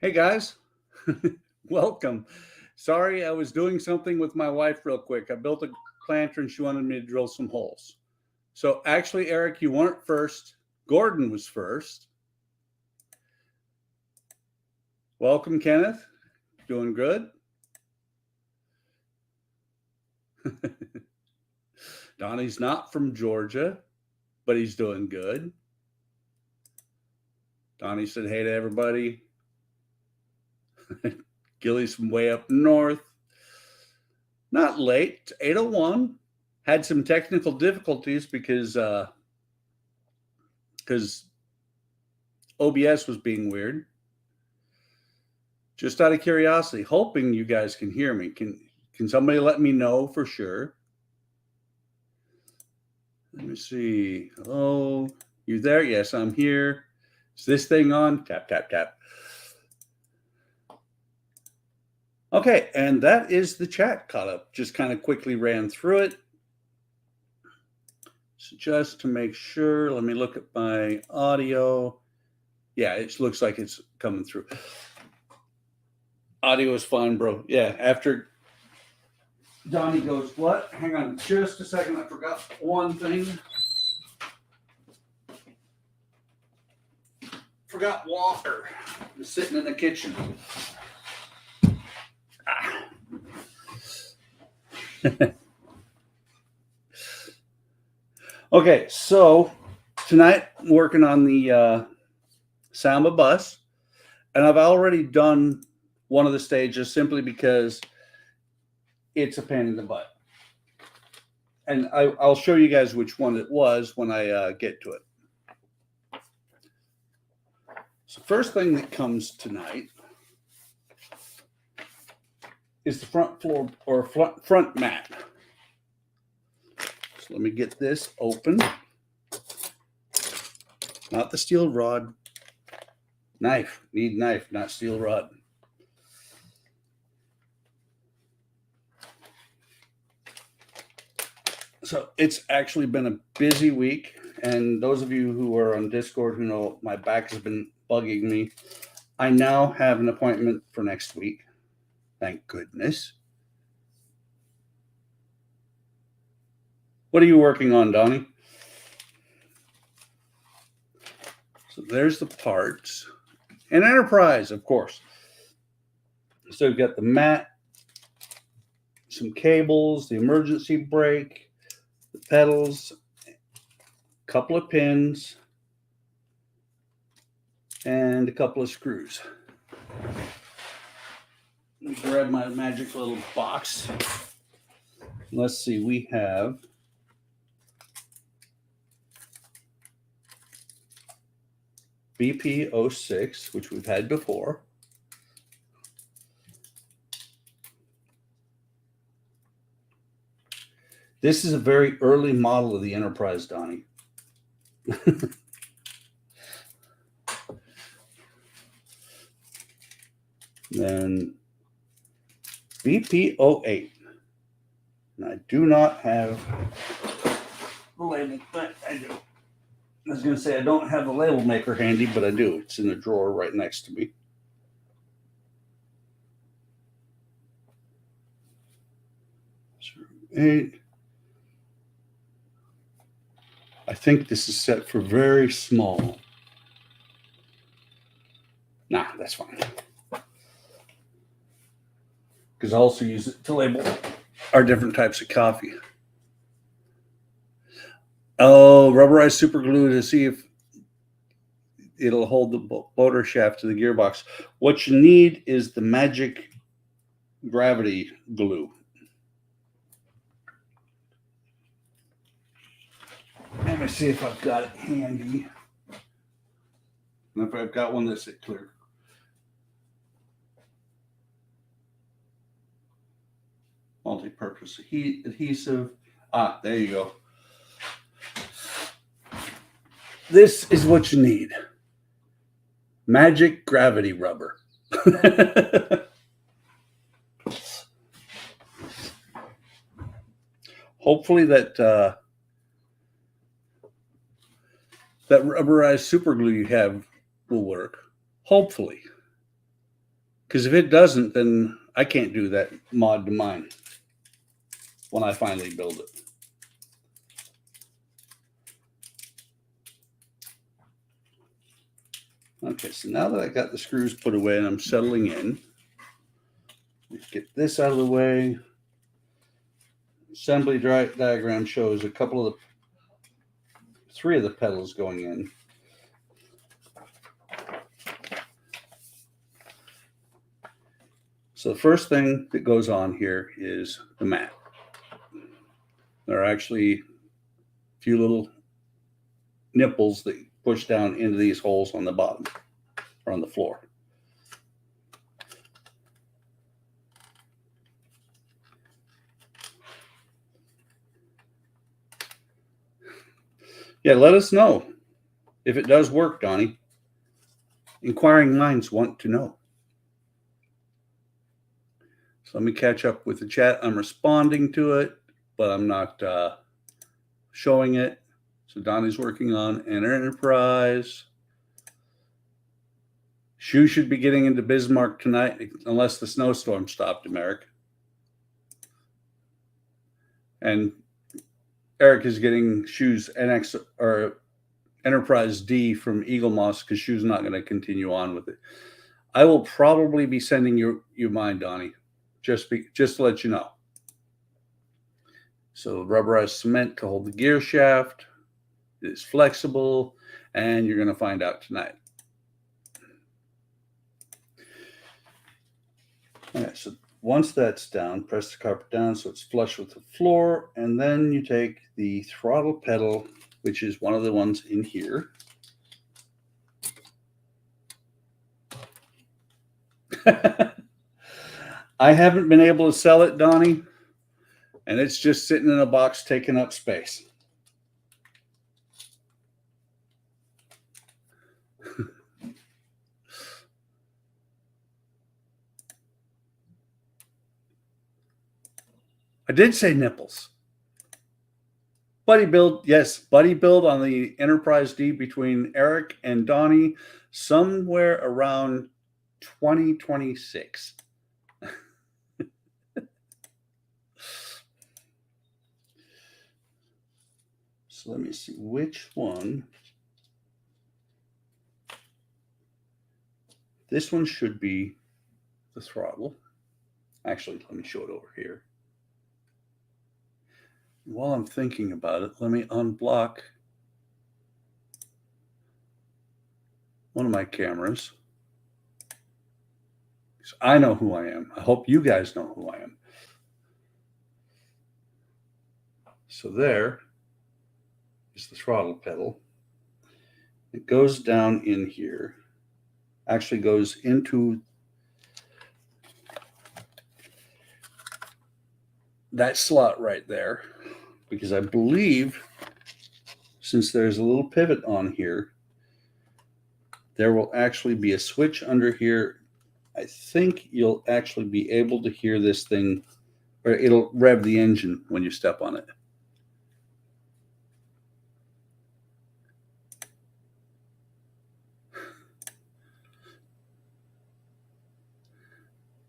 Hey guys, welcome. Sorry, I was doing something with my wife real quick. I built a planter and she wanted me to drill some holes. So actually, Eric, you weren't first. Gordon was first. Welcome, Kenneth. Doing good. Donnie's not from Georgia, but he's doing good. Donnie said hey to everybody. Gilly's from way up north. Not late, 8:01. Had some technical difficulties because OBS was being weird. Just out of curiosity, hoping you guys can hear me. Can somebody let me know for sure? Let me see. Hello, you there? Yes, I'm here. Is this thing on? Tap, tap, tap. Okay, and that is the chat caught up. Just kind of quickly ran through it. So just to make sure, let me look at my audio. Yeah, it looks like it's coming through. Audio is fine, bro. Yeah, after Donnie goes, what? Hang on just a second. I forgot one thing. Forgot water. I'm sitting in the kitchen. Okay, so tonight I'm working on the Samba bus, and I've already done one of the stages simply because it's a pain in the butt. And I'll show you guys which one it was when I get to it. So first thing that comes tonight is the front floor or front mat. So let me get this open. Not the steel rod. Knife. Need knife, not steel rod. So it's actually been a busy week. And those of you who are on Discord who know my back has been bugging me, I now have an appointment for next week. Thank goodness. What are you working on, Donnie? So there's the parts. And Enterprise, of course. So we've got the mat, some cables, the emergency brake, the pedals, a couple of pins, and a couple of screws. Let me grab my magic little box. Let's see, we have BP06, which we've had before. This is a very early model of the Enterprise, Donnie. Then BP08. And I do not have the label, but I do. I was going to say I don't have the label maker handy, but I do. It's in the drawer right next to me. Eight. I think this is set for very small. Nah, that's fine. Because I also use it to label our different types of coffee. Oh, rubberized super glue to see if it'll hold the motor shaft to the gearbox. What you need is the magic gravity glue. Let me see if I've got it handy. And if I've got one that's clear. Multi-purpose adhesive. Ah, there you go. This is what you need. Magic gravity rubber. Hopefully that rubberized super glue you have will work. Hopefully. Because if it doesn't, then I can't do that mod to mine when I finally build it. Okay, so now that I got the screws put away and I'm settling in, let's get this out of the way. Assembly diagram shows three of the pedals going in. So the first thing that goes on here is the mat. There are actually a few little nipples that push down into these holes on the bottom or on the floor. Yeah, let us know if it does work, Donnie. Inquiring minds want to know. So let me catch up with the chat. I'm responding to it, but I'm not showing it. So Donnie's working on an Enterprise. Shu should be getting into Bismarck tonight, unless the snowstorm stopped him, Eric. And Eric is getting Shu's NX or Enterprise D from Eagle Moss because Shu's not going to continue on with it. I will probably be sending you mine, Donnie, just to let you know. So rubberized cement to hold the gear shaft. It is flexible, and you're going to find out tonight. All right, so once that's down, press the carpet down so it's flush with the floor, and then you take the throttle pedal, which is one of the ones in here. I haven't been able to sell it, Donnie, and it's just sitting in a box taking up space. I did say nipples. Buddy build, yes, buddy build on the Enterprise D between Eric and Donnie somewhere around 2026. So let me see which one. This one should be the throttle. Actually, let me show it over here. While I'm thinking about it, let me unblock one of my cameras. So I know who I am. I hope you guys know who I am. So there is the throttle pedal. It goes down in here. Actually goes into that slot right there, because I believe since there's a little pivot on here, there will actually be a switch under here. I think you'll actually be able to hear this thing, or it'll rev the engine when you step on it.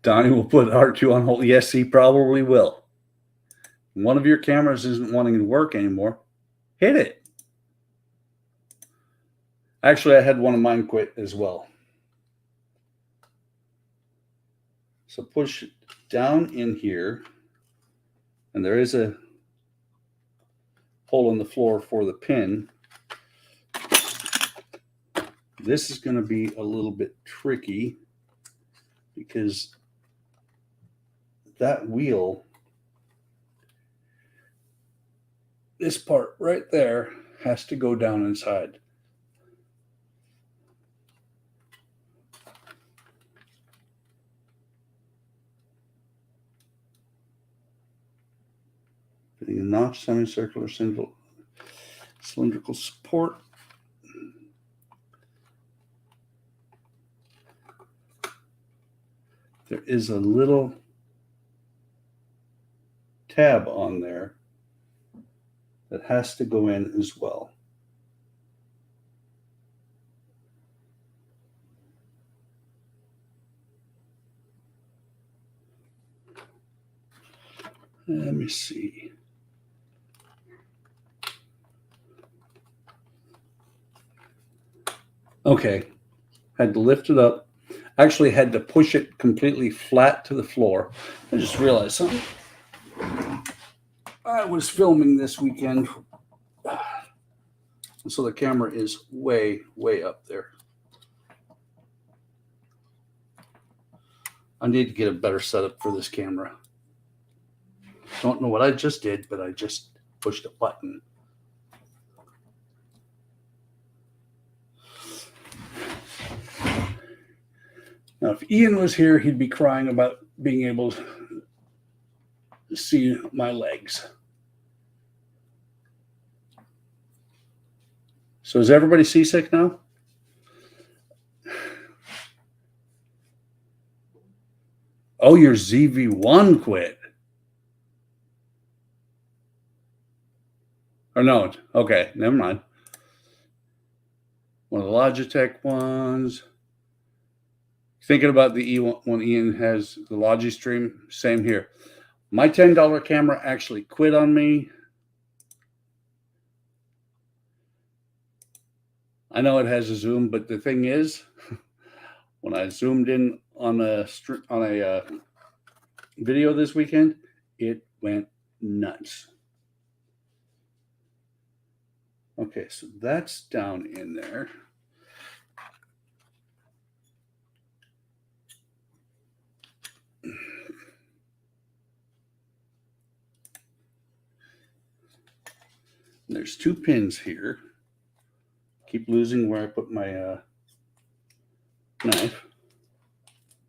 Donnie will put R2 on hold. Yes, he probably will. One of your cameras isn't wanting to work anymore. Hit it. Actually, I had one of mine quit as well. So push it down in here, and there is a hole in the floor for the pin. This is going to be a little bit tricky because that wheel, this part right there, has to go down inside. Putting a notch, semicircular, cylindrical support. There is a little tab on there that has to go in as well. Let me see. Okay, had to lift it up. Actually had to push it completely flat to the floor. I just realized something. I was filming this weekend, so the camera is way, way up there. I need to get a better setup for this camera. Don't know what I just did, but I just pushed a button. Now, if Ian was here, he'd be crying about being able to see my legs. So is everybody seasick now? Oh, your ZV-1 quit. Or no, okay, never mind. One of the Logitech ones. Thinking about the E1 when Ian has the Logistream, same here. My $10 camera actually quit on me. I know it has a zoom, but the thing is, when I zoomed in on a video this weekend, it went nuts. Okay, so that's down in there. There's two pins here. Keep losing where I put my knife.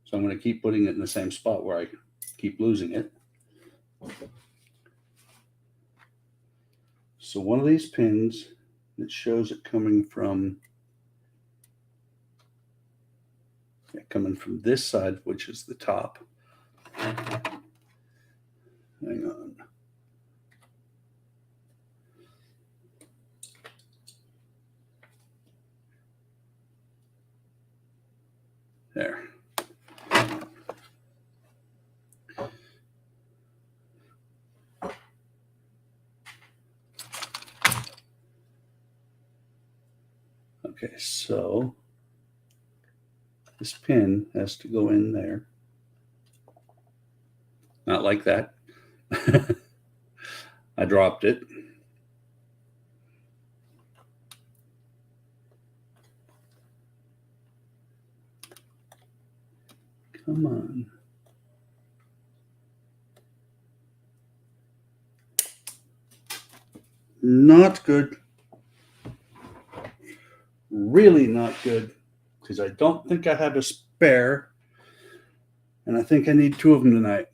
So I'm going to keep putting it in the same spot where I keep losing it. So one of these pins, it shows it coming from this side, which is the top. Hang on. There. Okay, so this pin has to go in there. Not like that. I dropped it. Come on. Not good. Really not good, because I don't think I have a spare, and I think I need two of them tonight.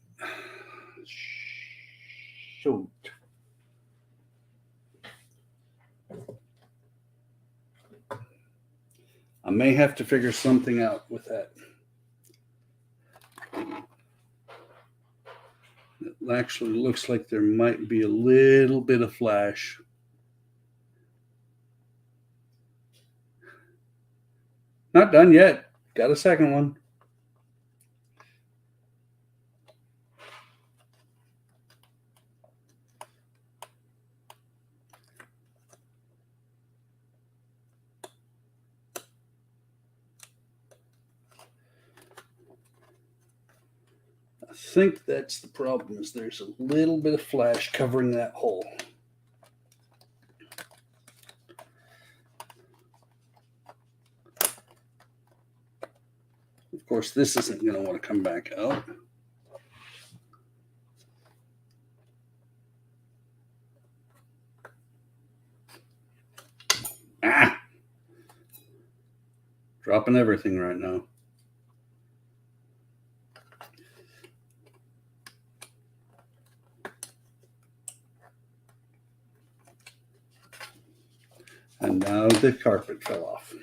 Shoot. I may have to figure something out with that. It actually looks like there might be a little bit of flash. Not done yet. Got a second one. I think that's the problem, is there's a little bit of flash covering that hole. Of course, this isn't going to want to come back out. Ah! Dropping everything right now. And now the carpet fell off.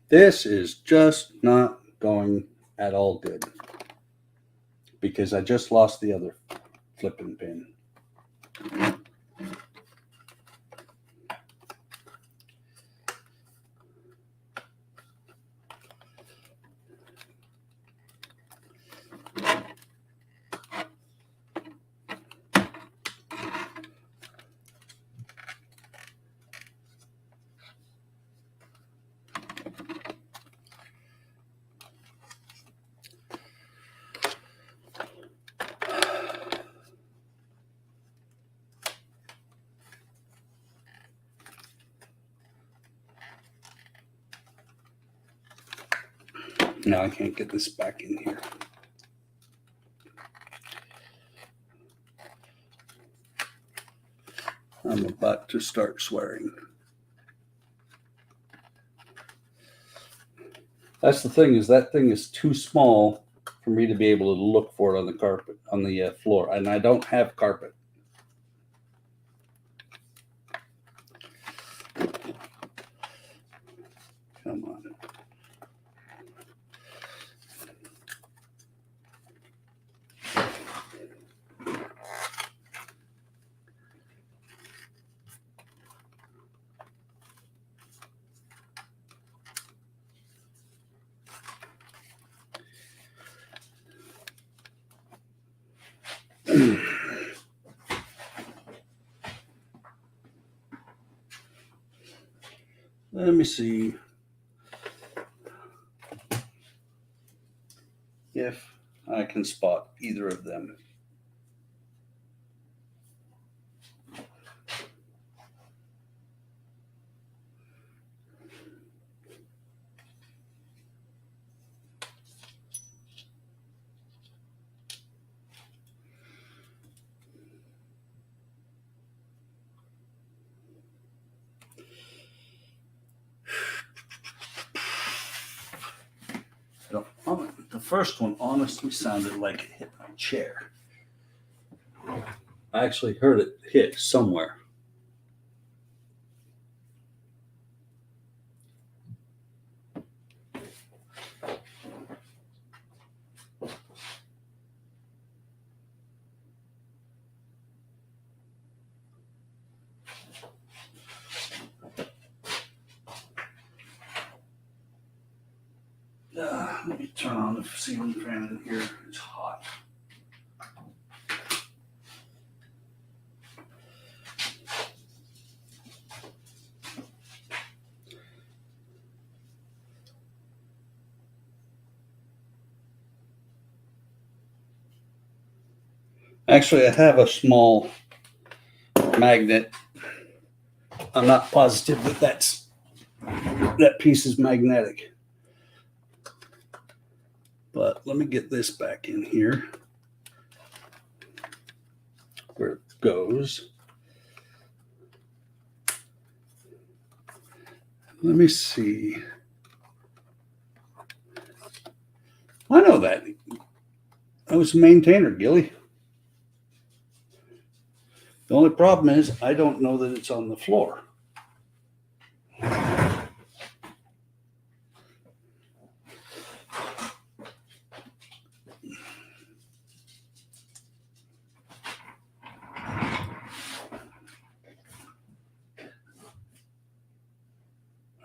This is just not going at all good, because I just lost the other flipping pin. Now I can't get this back in here. I'm about to start swearing. That's the thing, is that thing is too small for me to be able to look for it on the carpet, on the floor, and I don't have carpet. Come on. Let me see if I can spot either of them. The first one honestly sounded like it hit my chair. I actually heard it hit somewhere. Let me turn on the ceiling fan in here. It's hot. Actually, I have a small magnet. I'm not positive that piece is magnetic. But let me get this back in here where it goes. Let me see. I know that. I was a maintainer, Gilly. The only problem is I don't know that it's on the floor.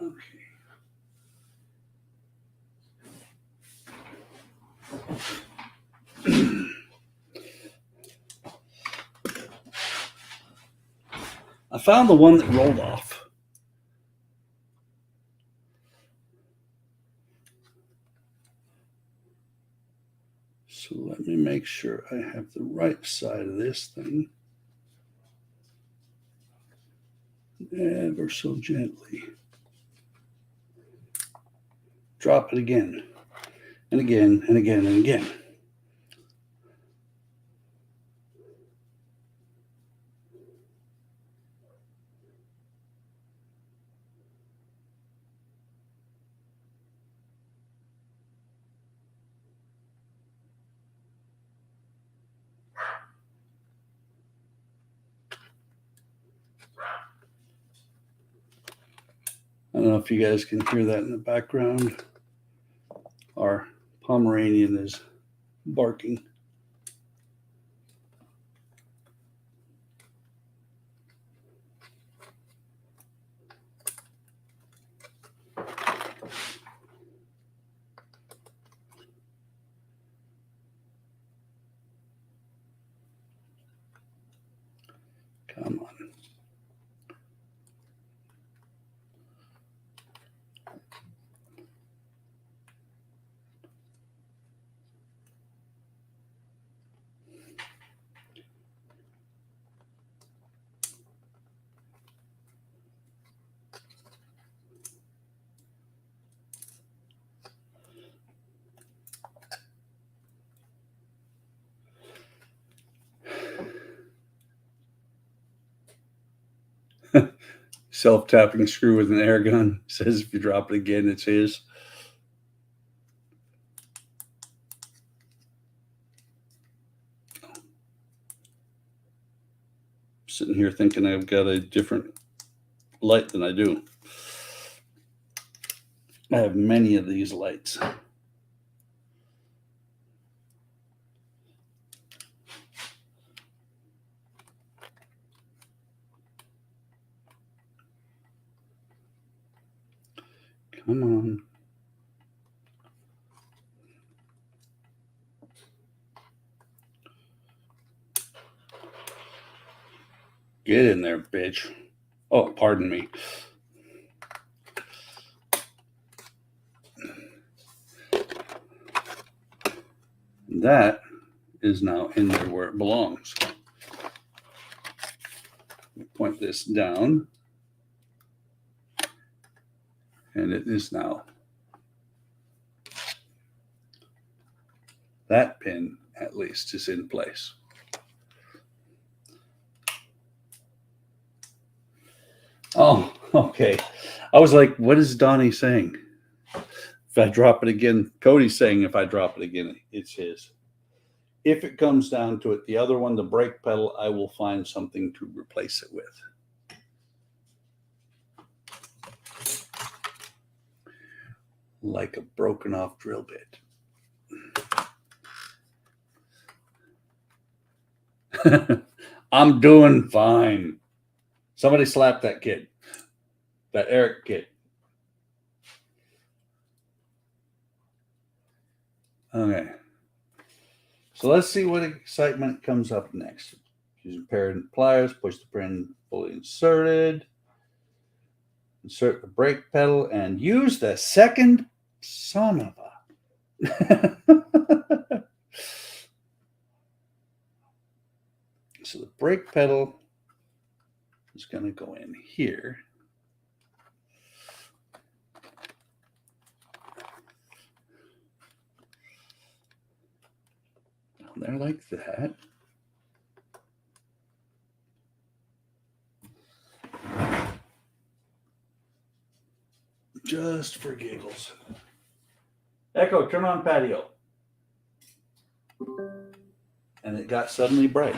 Okay. I found the one that rolled off. So let me make sure I have the right side of this thing. Ever so gently. Drop it again, and again, and again, and again. I don't know if you guys can hear that in the background. Our Pomeranian is barking. Come on. Self-tapping screw with an air gun. Says if you drop it again, it's his. Sitting here thinking I've got a different light than I do. I have many of these lights. Come on. Get in there, bitch. Oh, pardon me. That is now in there where it belongs. Point this down. And it is now. That pin, at least, is in place. Oh, okay. I was like, what is Donnie saying? If I drop it again, Cody's saying if I drop it again, it's his. If it comes down to it, the other one, the brake pedal, I will find something to replace it with. Like a broken off drill bit. I'm doing fine. Somebody slapped that kid. That Eric kid. Okay. So let's see what excitement comes up next. Using pair of pliers, push the pin fully inserted. Insert the brake pedal and use the second son of a. So the brake pedal is going to go in here. Down there like that. Just for giggles. Echo, turn on patio. And it got suddenly bright.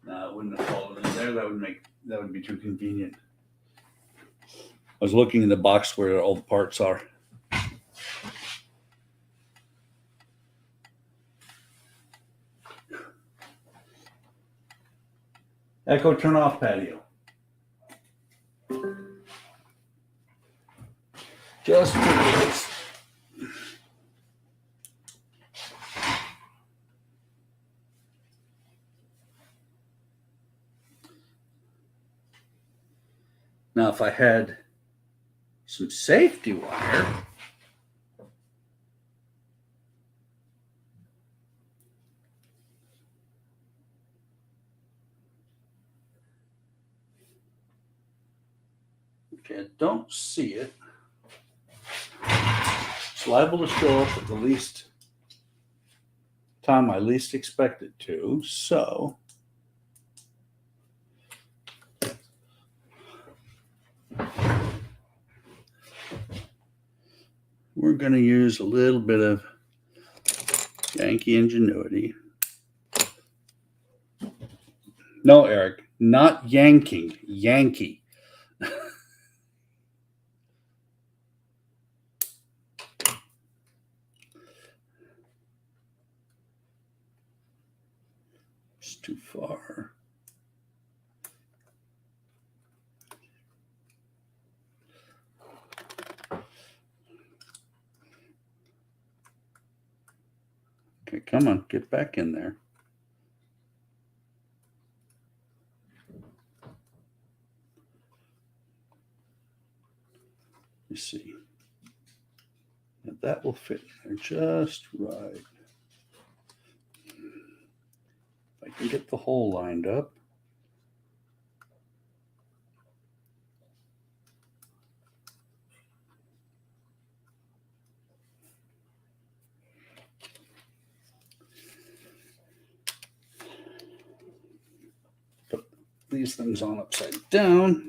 No, it wouldn't have fallen in there. That would be too convenient. I was looking in the box where all the parts are. Echo, turn off patio. Just for this. Now, if I had some safety wire, okay, I don't see it. It's liable to show up at the least time I least expect it to. So we're going to use a little bit of Yankee ingenuity. No, Eric, not yanking, Yankee. It's too far. Okay, come on, get back in there. You see, now that will fit in there just right. If I can get the hole lined up. these things on upside down.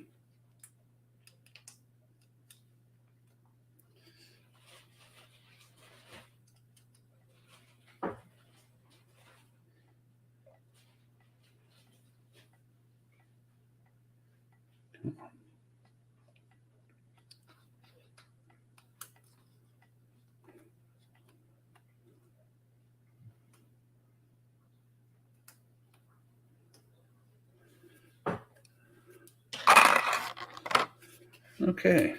Okay.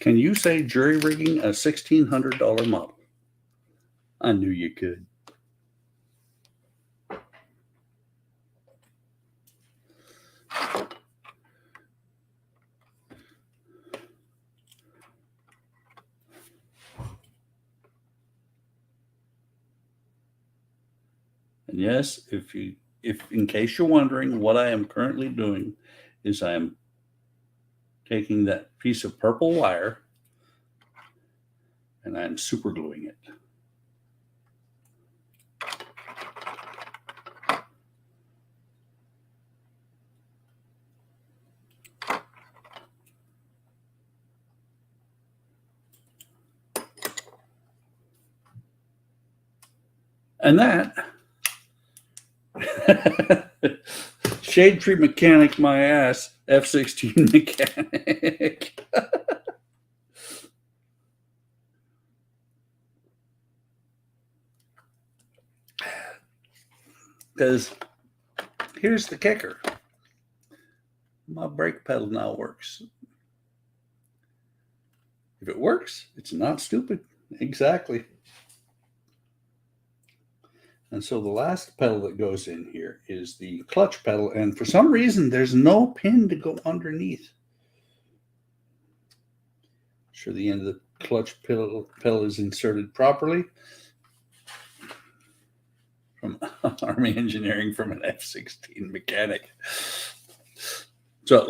Can you say jury rigging a $1,600 model? I knew you could. And yes, if in case you're wondering, what I am currently doing is I am taking that piece of purple wire and I'm super gluing it. And that shade tree mechanic, my ass, F-16 mechanic. Because here's the kicker. My brake pedal now works. If it works, it's not stupid. Exactly. And so the last pedal that goes in here is the clutch pedal. And for some reason, there's no pin to go underneath. I'm sure the end of the clutch pedal is inserted properly. From Army Engineering from an F-16 mechanic. So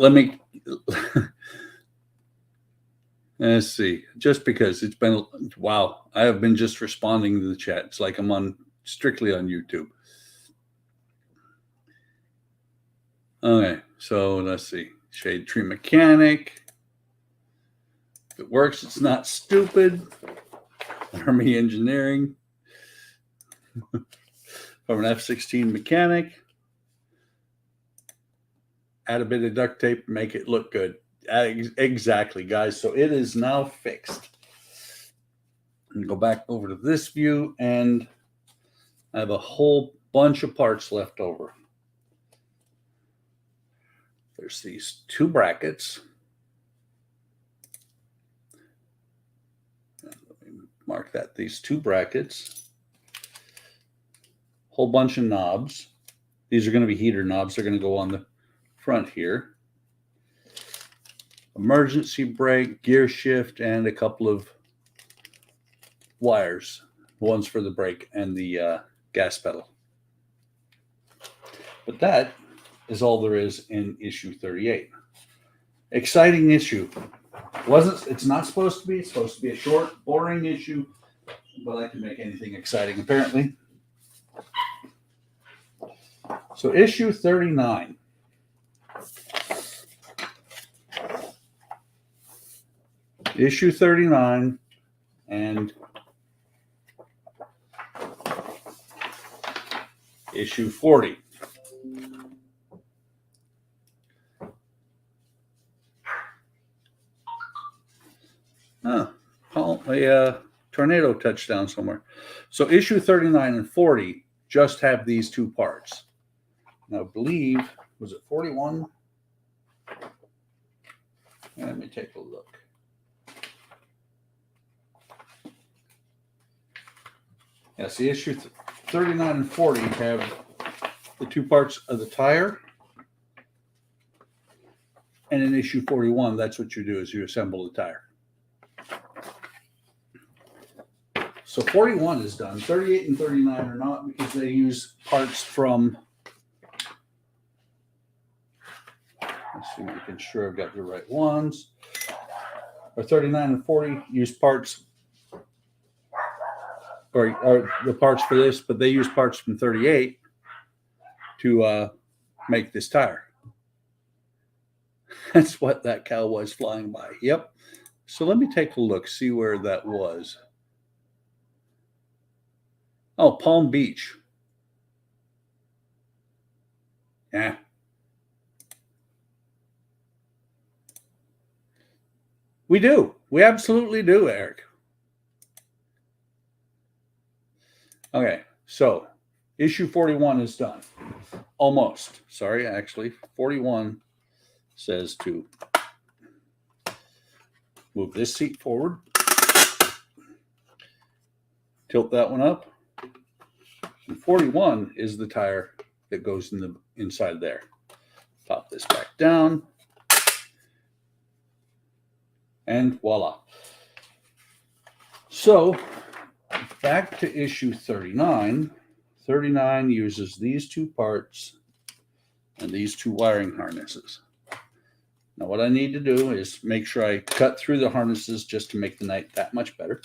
let's see. Just because it's been, wow, I have been just responding to the chat. It's like I'm strictly on YouTube. Okay, so let's see. Shade tree mechanic. If it works, it's not stupid. Army Engineering. From an F-16 mechanic. Add a bit of duct tape, make it look good. Exactly, guys. So it is now fixed. And go back over to this view, and I have a whole bunch of parts left over. There's these two brackets. Let me mark that. These two brackets. Whole bunch of knobs. These are going to be heater knobs. They're going to go on the front here. Emergency brake, gear shift, and a couple of wires. One's for the brake and the gas pedal. But that is all there is in issue 38. Exciting issue. It's not supposed to be. It's supposed to be a short, boring issue, but I can make anything exciting, apparently. So issue 39. Issue 39 and issue 40. A tornado touchdown somewhere. So issue 39 and 40 just have these two parts. Now, I believe, was it 41? Let me take a look. Yes, the issue 39 and 40 have the two parts of the tire. And in issue 41, that's what you do, is you assemble the tire. So 41 is done. 38 and 39 are not, because they use parts from, let's see, making sure I've got the right ones. Or 39 and 40 use parts, or the parts for this, but they use parts from 38 to make this tire. That's what that cow was flying by. Yep. So let me take a look, see where that was. Oh, Palm Beach. Yeah. We do. We absolutely do, Eric. Okay, so issue 41 is done. Almost. Sorry, actually, 41 says to move this seat forward, tilt that one up, and 41 is the tire that goes in the inside there. Pop this back down, and voila. So back to issue 39. 39 uses these two parts and these two wiring harnesses. Now what I need to do is make sure I cut through the harnesses just to make the night that much better.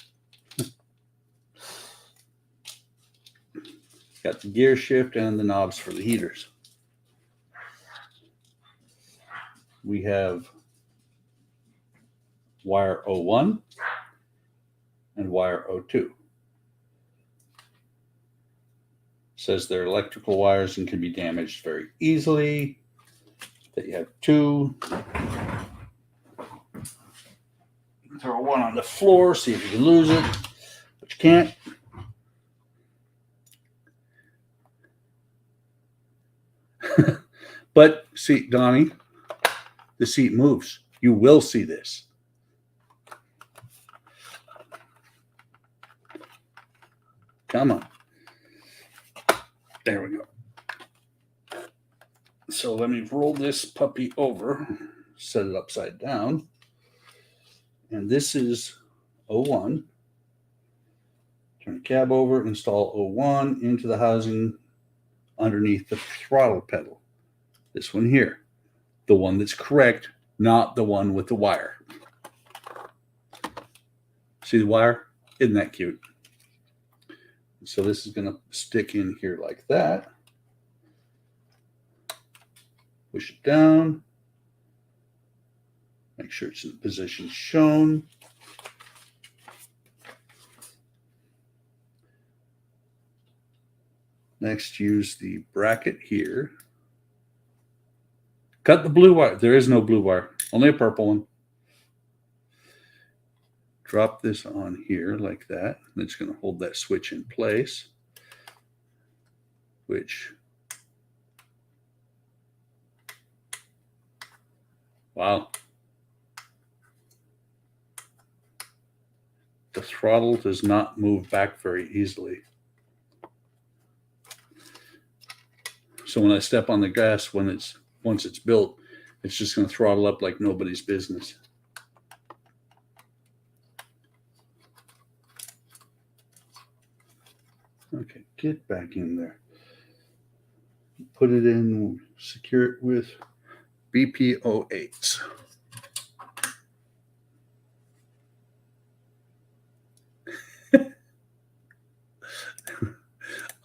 Got the gear shift and the knobs for the heaters. We have wire 01 and wire 02. Says they're electrical wires and can be damaged very easily. That you have two. Throw one on the floor, see if you can lose it, but you can't. But see, Donnie, the seat moves. You will see this. Come on. There we go. So let me roll this puppy over, set it upside down. And this is 01. Turn the cab over, install 01 into the housing underneath the throttle pedal. This one here, the one that's correct, not the one with the wire. See the wire? Isn't that cute? So this is going to stick in here like that. Push it down. Make sure it's in the position shown. Next, use the bracket here. Cut the blue wire. There is no blue wire, only a purple one. Drop this on here like that. It's going to hold that switch in place, which, wow. The throttle does not move back very easily. So when I step on the gas, once it's built, it's just going to throttle up like nobody's business. Okay, get back in there. Put it in, secure it with BP08s.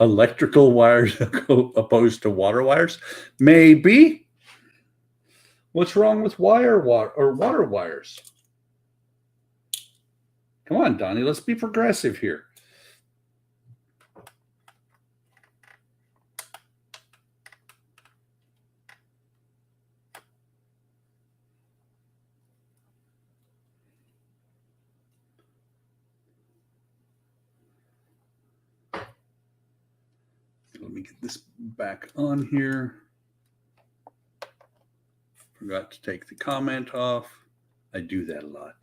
Electrical wires opposed to water wires? Maybe. What's wrong with water wires? Come on, Donnie, let's be progressive here. Let me get this back on here. Forgot to take the comment off. I do that a lot.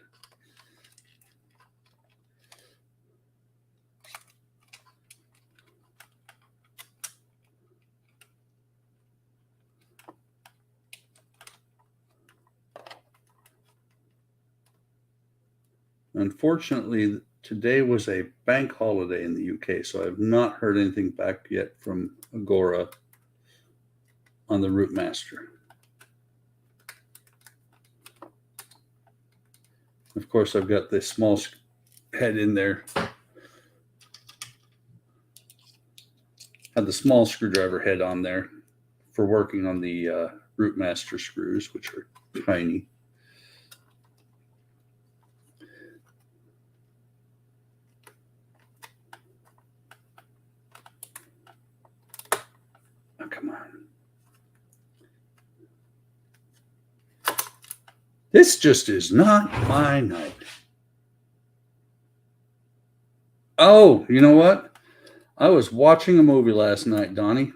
Unfortunately, today was a bank holiday in the UK, so I've not heard anything back yet from Agora on the Route Master. Of course, I've got this small head in there. Had the small screwdriver head on there for working on the Rootmaster screws, which are tiny. Oh, come on. This just is not my night. Oh, you know what? I was watching a movie last night, Donnie.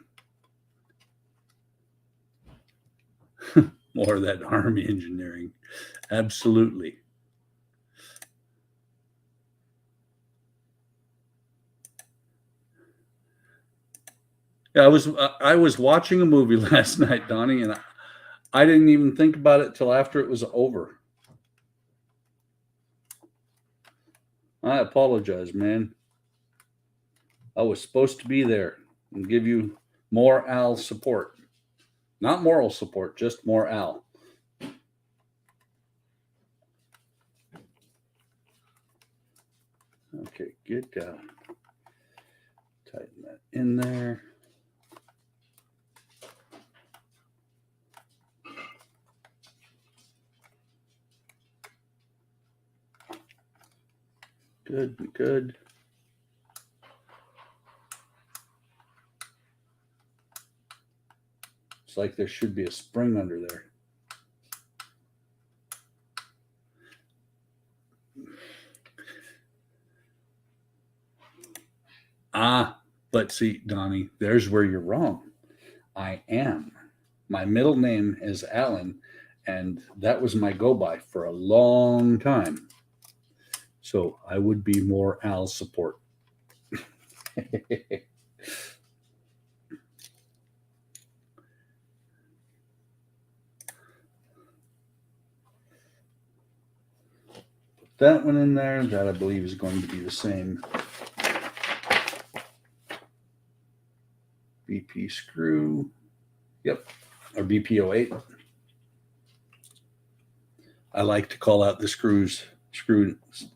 More of that Army engineering. Absolutely. Yeah, I was watching a movie last night, Donnie, and I didn't even think about it till after it was over. I apologize, man. I was supposed to be there and give you more Al support. Not moral support, just more Al. Okay, good. Tighten that in there. Good, good. It's like there should be a spring under there. But see, Donnie, there's where you're wrong. I am. My middle name is Alan, and that was my go-by for a long time. So I would be more Al support. Put that one in there. That I believe is going to be the same BP screw. Yep, or BP08. I like to call out the screw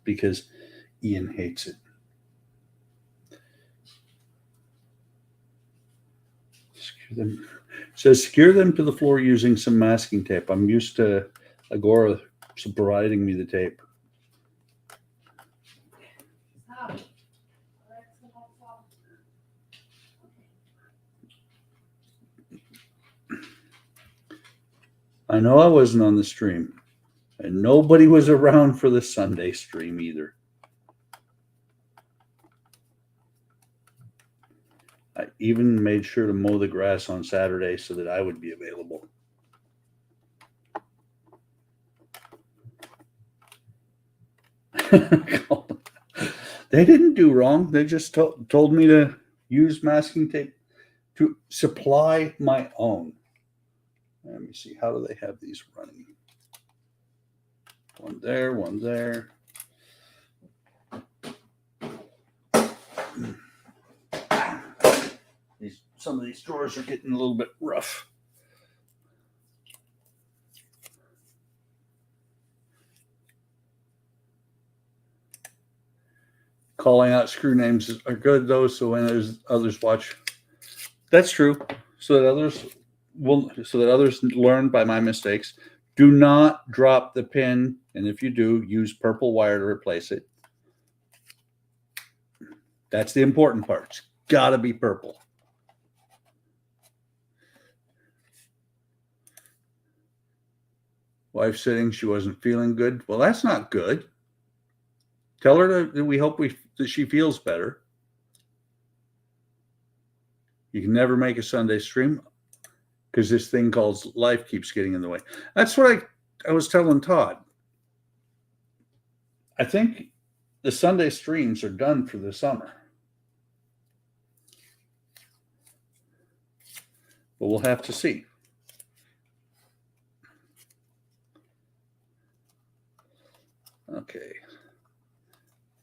because Ian hates it. Secure them. It says secure them to the floor using some masking tape. I'm used to Agora providing me the tape. I know I wasn't on the stream, and nobody was around for the Sunday stream either. I even made sure to mow the grass on Saturday so that I would be available. They didn't do wrong. They just told me to use masking tape to supply my own. Let me see. How do they have these running? One there, one there. Some of these drawers are getting a little bit rough. Calling out screw names are good though, so when others watch, that's true. So that others learn by my mistakes. Do not drop the pin, and if you do, use purple wire to replace it. That's the important part. It's got to be purple. Wife sitting, she wasn't feeling good. Well, that's not good. Tell her that we hope that she feels better. You can never make a Sunday stream because this thing called life keeps getting in the way. That's what I was telling Todd. I think the Sunday streams are done for the summer. But we'll have to see. Okay.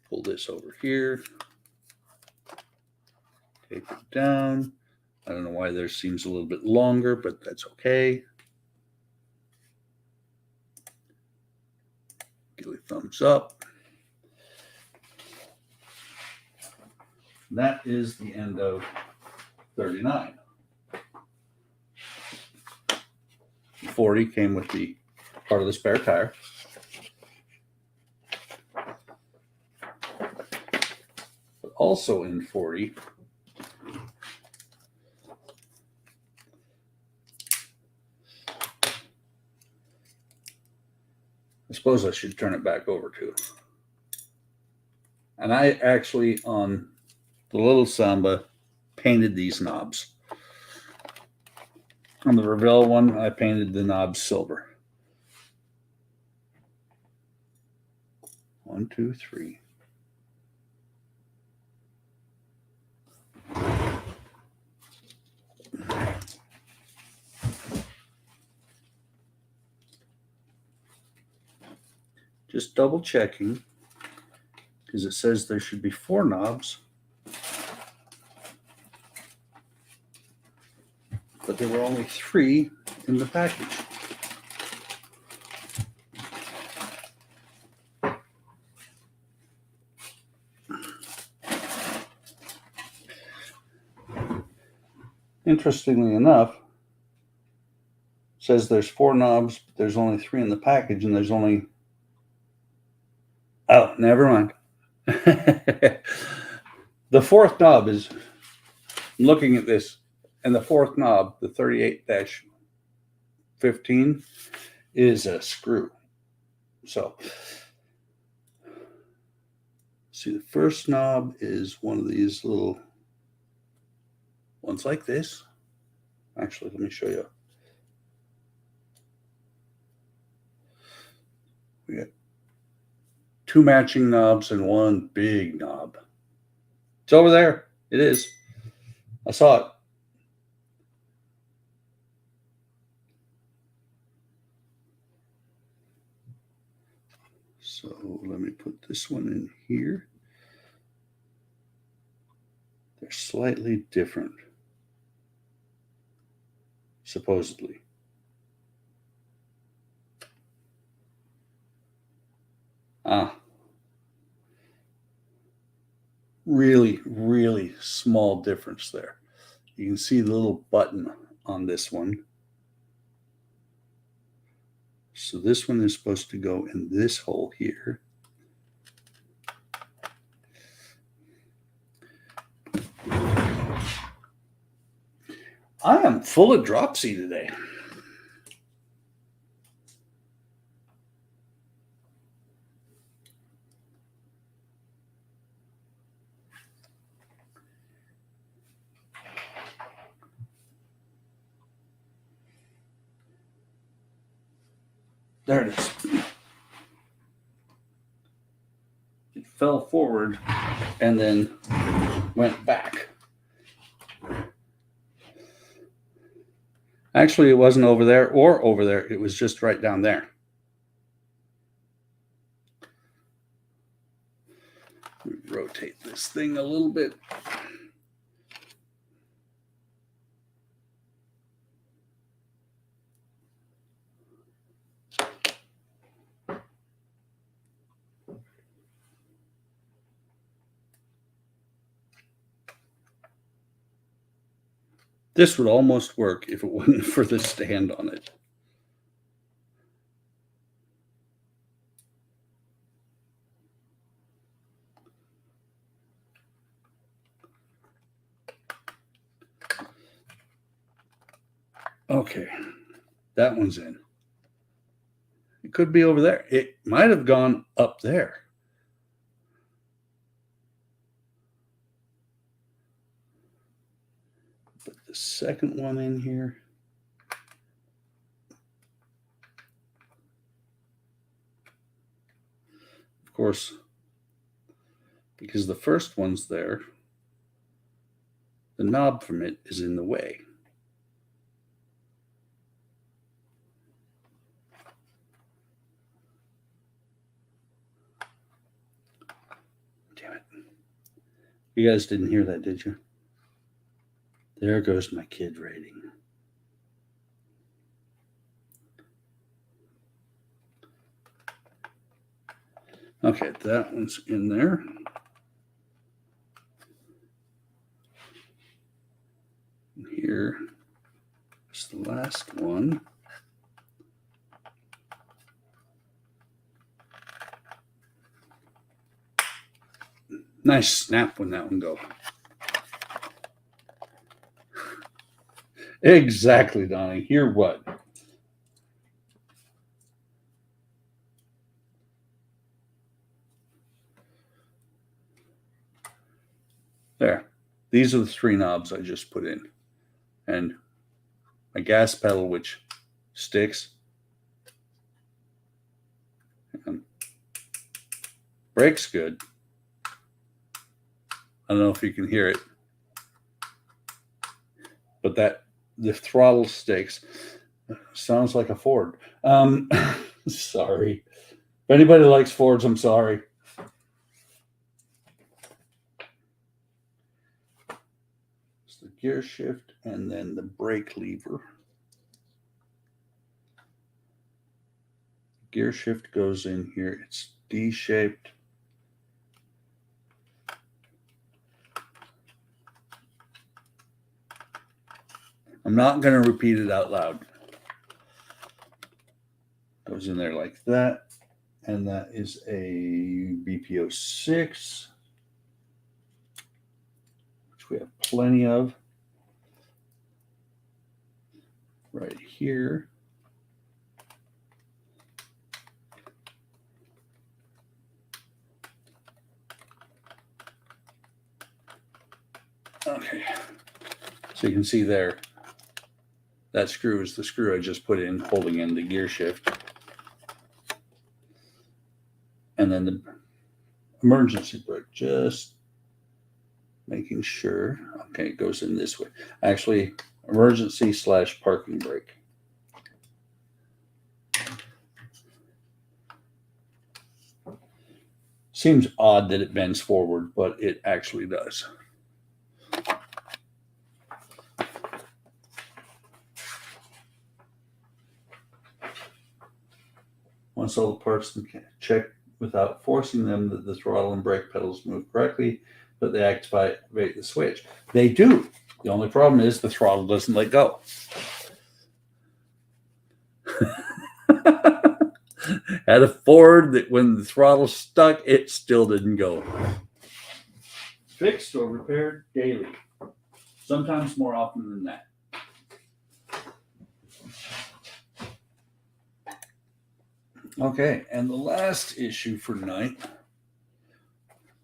Pull this over here. Tape it down. I don't know why theirs seems a little bit longer, but that's okay. Give it a thumbs up. That is the end of 39. 40 came with the part of the spare tire. But also in 40, I suppose I should turn it back over too. And I actually, on the little Samba, painted these knobs. On the Revell one, I painted the knobs silver. 1, 2, 3. Just double checking, because it says there should be 4 knobs. But there were only 3 in the package. Interestingly enough, it says there's 4 knobs, but there's only 3 in the package, and there's only... Oh, never mind. The 4th knob is... I'm looking at this, and the 4th knob, the 38-15, is a screw. So, see, the first knob is one of these little ones like this. Actually, let me show you. We got 2 matching knobs and 1 big knob. It's over there. It is. I saw it. So let me put this one in here. They're slightly different, supposedly. Really, really small difference there. You can see the little button on this one. So this one is supposed to go in this hole here. I am full of dropsy today. There it is. It fell forward and then went back. Actually, it wasn't over there or over there. It was just right down there. Rotate this thing a little bit. This would almost work if it wasn't for the stand on it. Okay, that one's in. It could be over there. It might have gone up there. Put the second one in here. Of course, because the first one's there, the knob from it is in the way. Damn it. You guys didn't hear that, did you? There goes my kid rating. Okay, that one's in there. And here is the last one. Nice snap when that one goes. Exactly, Donnie. Hear what? There. These are the 3 knobs I just put in. And my gas pedal, which sticks. And brakes good. I don't know if you can hear it. But the throttle sticks. Sounds like a Ford. Sorry. If anybody likes Fords, I'm sorry. It's the gear shift and then the brake lever. Gear shift goes in here. It's D-shaped. I'm not going to repeat it out loud. Goes in there like that. And that is a BPO 6, which we have plenty of right here. Okay. So you can see there, that screw is the screw I just put in, holding in the gear shift. And then the emergency brake, just making sure. Okay, it goes in this way. Actually, emergency / parking brake. Seems odd that it bends forward, but it actually does. Once all the parts are checked without forcing them, that the throttle and brake pedals move correctly, but they activate the switch. They do. The only problem is the throttle doesn't let go. Had a Ford that when the throttle stuck, it still didn't go. Fixed or repaired daily. Sometimes more often than that. Okay, and the last issue for tonight,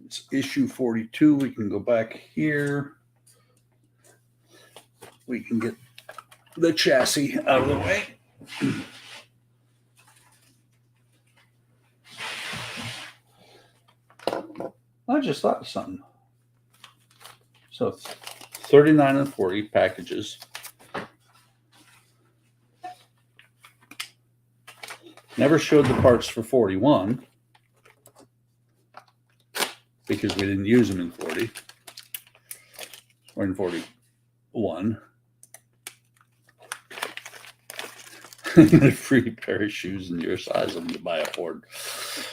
it's issue 42. We can go back here. We can get the chassis out of the way. I just thought of something. So 39 and 40 packages. Never showed the parts for 41 because we didn't use them in 40 or in 41. A free pair of shoes in your size of them to buy a Ford.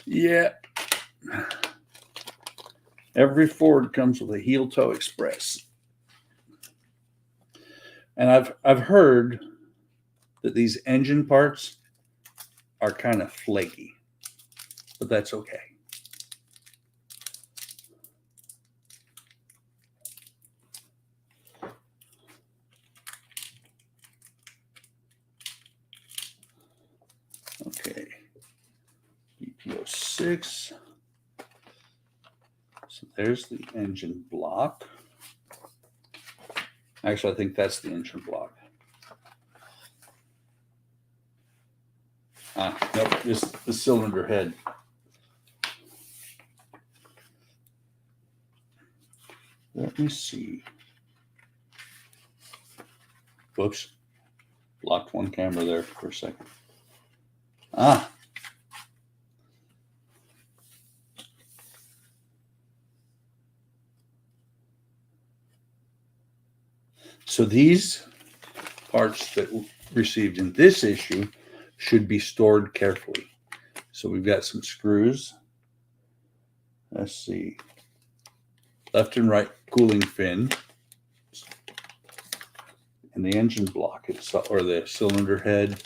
Yeah. Every Ford comes with a heel toe express. And I've heard that these engine parts are kind of flaky, but that's okay. Okay, BPO 6. So there's the engine block. Actually, I think that's the engine block. Nope, this is the cylinder head. Let me see. Whoops. Blocked one camera there for a second. So these parts that we received in this issue should be stored carefully. So we've got some screws. Let's see. Left and right cooling fin. And the engine block itself, or the cylinder head.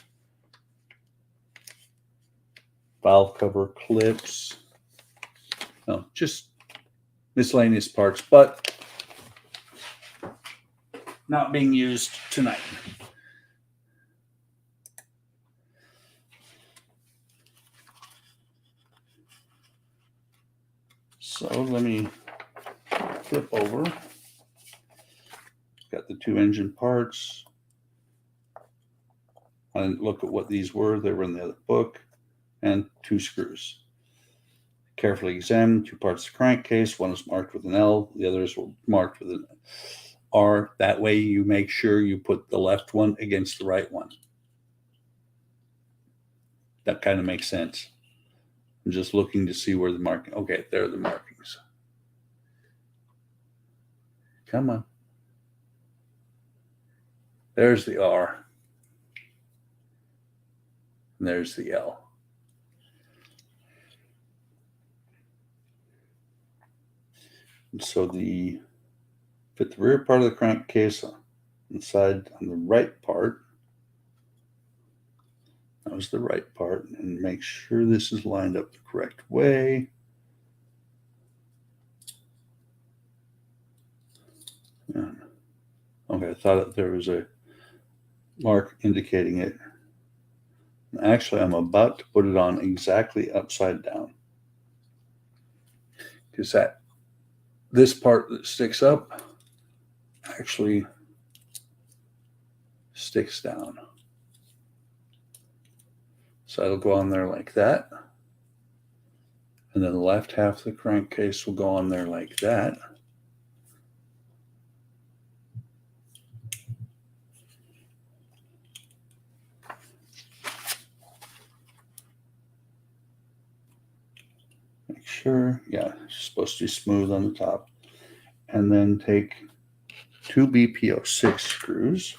Valve cover clips. No, just miscellaneous parts, but not being used tonight. So let me flip over. Got the 2 engine parts. I didn't look at what these were. They were in the other book. And 2 screws. Carefully examined 2 parts of the crankcase. One is marked with an L. The others were marked with an R. That way you make sure you put the left one against the right one. That kind of makes sense. I'm just looking to see where the marking. Okay, there are the markings. Come on. There's the R. And there's the L. And so fit the rear part of the crankcase inside on the right part. That was the right part. And make sure this is lined up the correct way. Yeah. Okay, I thought there was a mark indicating it. Actually, I'm about to put it on exactly upside down. Because this part that sticks up actually sticks down. So it'll go on there like that. And then the left half of the crankcase will go on there like that. Make sure, yeah, it's supposed to be smooth on the top. And then take 2 BPO6 screws.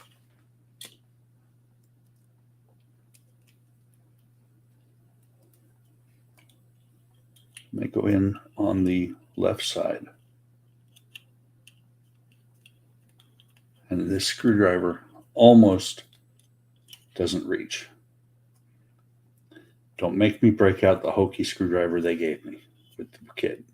They go in on the left side. And this screwdriver almost doesn't reach. Don't make me break out the hokey screwdriver they gave me with the kit.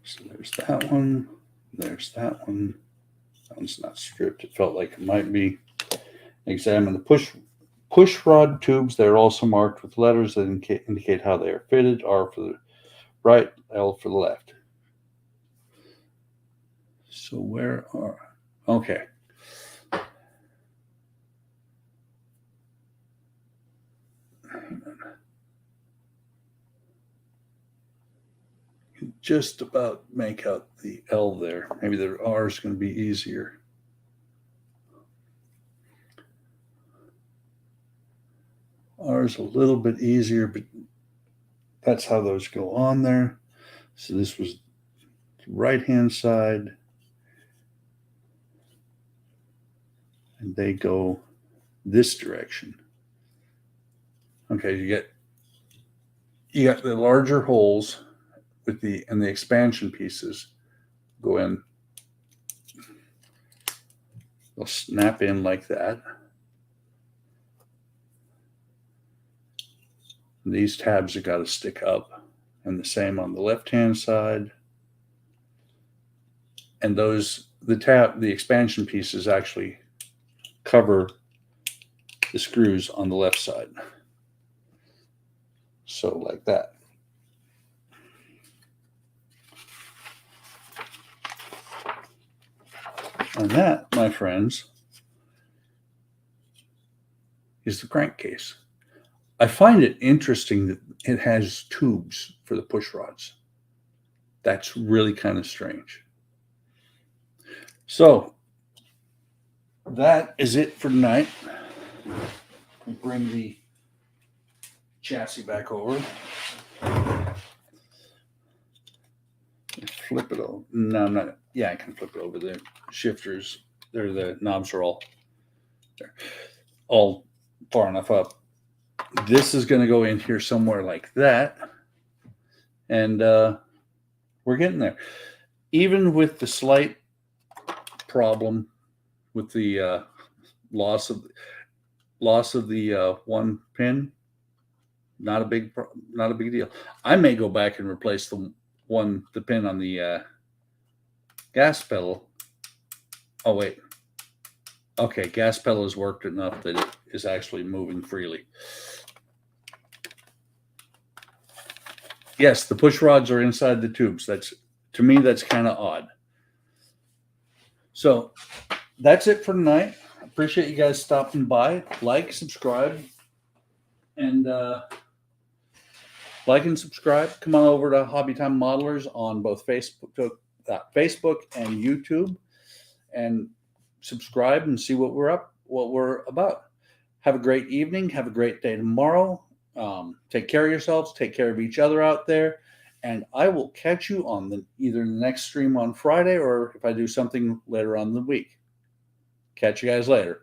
So there's that one. There's that one. That one's not stripped. It felt like it might be. Examine the push rod tubes. They're also marked with letters that indicate how they are fitted. R for the right, L for the left. So where are... Okay. Just about make out the L there. Maybe the R is going to be easier. R is a little bit easier, but that's how those go on there. So this was the right-hand side. And they go this direction. Okay, you got the larger holes with the expansion pieces go in. They'll snap in like that. And these tabs have got to stick up, and the same on the left-hand side. And the expansion pieces actually cover the screws on the left side. So like that. And that, my friends, is the crankcase. I find it interesting that it has tubes for the push rods. That's really kind of strange. So that is it for tonight. We bring the chassis back over. Flip it over. No, I'm not. Yeah, I can flip it over. The shifters, the knobs are all far enough up. This is going to go in here somewhere like that. And we're getting there. Even with the slight problem with the loss of loss of the one pin. Not a big deal. I may go back and replace the pin on the gas pedal. Oh wait. Okay, gas pedal has worked enough that it is actually moving freely. Yes, the push rods are inside the tubes. To me, that's kind of odd. So that's it for tonight. Appreciate you guys stopping by. Like, subscribe, and Come on over to Hobby Time Modelers on both Facebook and YouTube, and subscribe and see what we're about. Have a great evening. Have a great day tomorrow. Take care of yourselves. Take care of each other out there. And I will catch you on either the next stream on Friday, or if I do something later on in the week. Catch you guys later.